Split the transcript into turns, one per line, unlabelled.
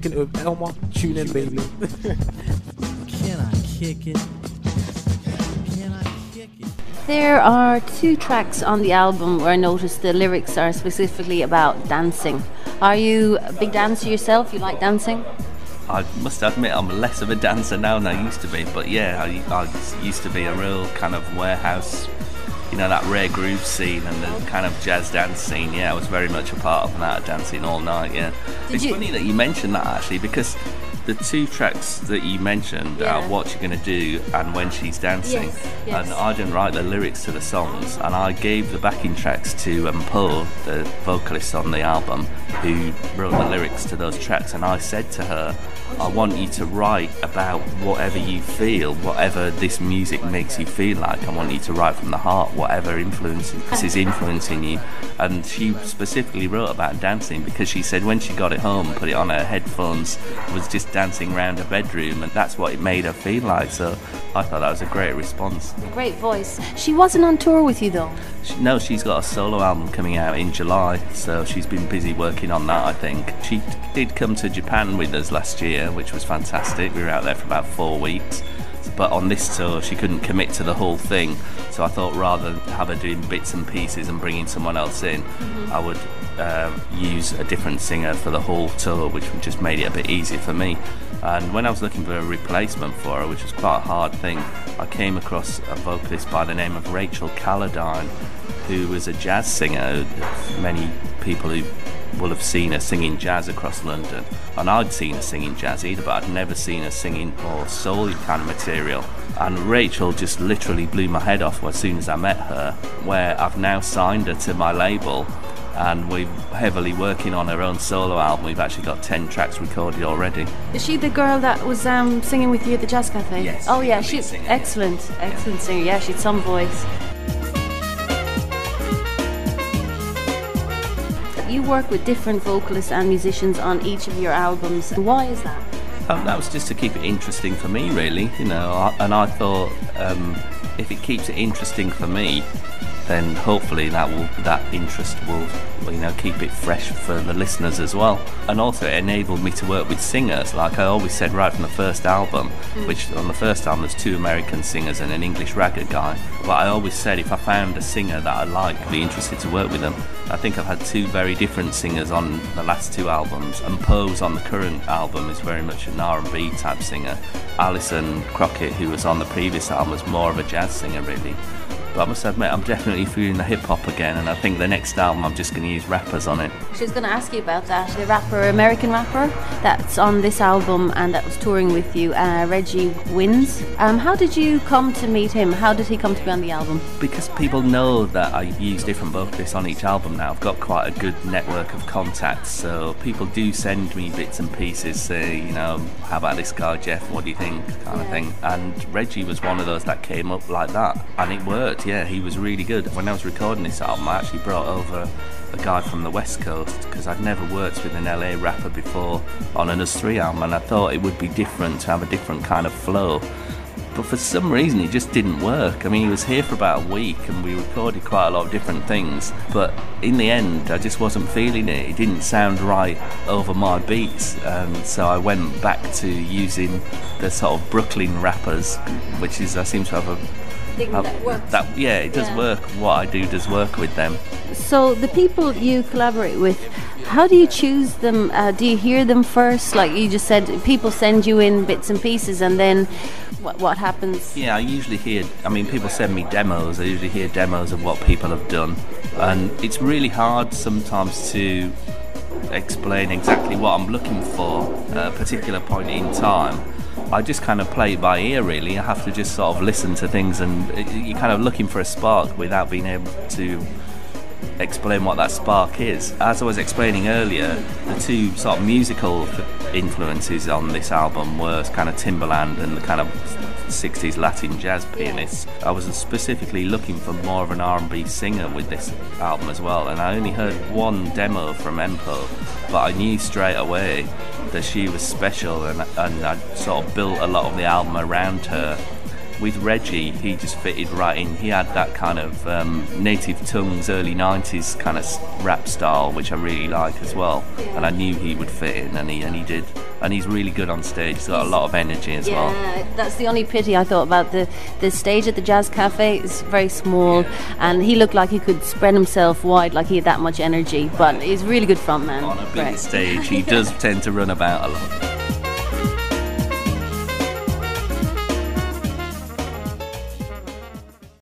Kicking it with Elma. Tune in, baby.
Can I kick it? Can I kick it?
There are 2 tracks on the album where I noticed the lyrics are specifically about dancing. Are you a big dancer yourself? You like dancing?
I must admit I'm less of a dancer now than I used to be, but yeah, I used to be a real kind of warehouse, you know, that rare groove scene and the kind of jazz dance scene. Yeah, I was very much a part of that, dancing all night, yeah. It's funny that you mentioned that, actually, because the 2 tracks that you mentioned are What You're Gonna Do and When She's Dancing.
Yes.
And I didn't write the lyrics to the songs, and I gave the backing tracks to Paul, the vocalist on the album, who wrote the lyrics to those tracks, and I said to her, I want you to write about whatever you feel, whatever this music makes you feel like. I want you to write from the heart, whatever is influencing you. And she specifically wrote about dancing because she said when she got it home, put it on her headphones, was just dancing around her bedroom, and that's what it made her feel like. So I thought that was a great response.
Great voice. She wasn't on tour with you though?
No, she's got a solo album coming out in July, so she's been busy working on that, I think. She did come to Japan with us last year, which was fantastic. We were out there for about 4 weeks. But on this tour, she couldn't commit to the whole thing, so I thought rather than have her doing bits and pieces and bringing someone else in, I would use a different singer for the whole tour, which just made it a bit easier for me. And when I was looking for a replacement for her, which was quite a hard thing, I came across a vocalist by the name of Rachel Calladine, who was a jazz singer. Many people who will have seen her singing jazz across London, and I'd seen her singing jazz either, but I'd never seen her singing or soul kind of material. And Rachel just literally blew my head off as soon as I met her, where I've now signed her to my label, and we're heavily working on her own solo album. We've actually got 10 tracks recorded already.
Is she the girl that was singing with you at the Jazz Cafe?
Yes.
Oh yeah, she's excellent singer. Yeah, she had some voice. You work with different vocalists and musicians on each of your albums. Why is that?
That was just to keep it interesting for me, really. You know, and I thought if it keeps it interesting for me, then hopefully that interest will keep it fresh for the listeners as well. And also it enabled me to work with singers. Like I always said right from the first album, which on the first album there's 2 American singers and an English ragga guy. But I always said if I found a singer that I like, I'd be interested to work with them. I think I've had 2 very different singers on the last 2 albums, and Pose on the current album is very much an R&B type singer. Alison Crockett, who was on the previous album, was more of a jazz singer really. But I must admit, I'm definitely feeling the hip-hop again, and I think the next album I'm just going to use rappers on it.
She was going to ask you about that. The American rapper that's on this album and that was touring with you, Reggie Wins. How did you come to meet him? How did he come to be on the album?
Because people know that I use different vocalists on each album now. I've got quite a good network of contacts, so people do send me bits and pieces, say, how about this guy, Geoff, what do you think, kind of thing. And Reggie was one of those that came up like that, and it worked. Yeah, he was really good. When I was recording this album, I actually brought over a guy from the West Coast because I'd never worked with an LA rapper before on an Us3 album, and I thought it would be different to have a different kind of flow. But for some reason it just didn't work. I mean, he was here for about a week and we recorded quite a lot of different things, but in the end I just wasn't feeling it. It didn't sound right over my beats, and so I went back to using the sort of Brooklyn rappers, which is, I seem to have a
That works.
It does work. What I do does work with them.
So the people you collaborate with, how do you choose them? Do you hear them first? Like you just said, people send you in bits and pieces, and then what happens?
Yeah, I usually hear, people send me demos. I usually hear demos of what people have done, and it's really hard sometimes to explain exactly what I'm looking for at a particular point in time. I just kind of play it by ear, really. I have to just sort of listen to things, and you're kind of looking for a spark without being able to explain what that spark is. As I was explaining earlier, the 2 sort of musical influences on this album were kind of Timbaland and the kind of 60s Latin jazz pianists. I was specifically looking for more of an R&B singer with this album as well, and I only heard 1 demo from Empo, but I knew straight away that she was special, and I sort of built a lot of the album around her. With Reggie, he just fitted right in. He had that kind of Native Tongues early 90s kind of rap style, which I really like as well, and I knew he would fit in, and he did. and he's really good on stage. He's got a lot of energy as well.
Yeah, that's the only pity I thought about the stage at the Jazz Cafe. Is very small, and he looked like he could spread himself wide, like he had that much energy. But he's a really good frontman.
On a big
Right.
stage, he does tend to run about a lot.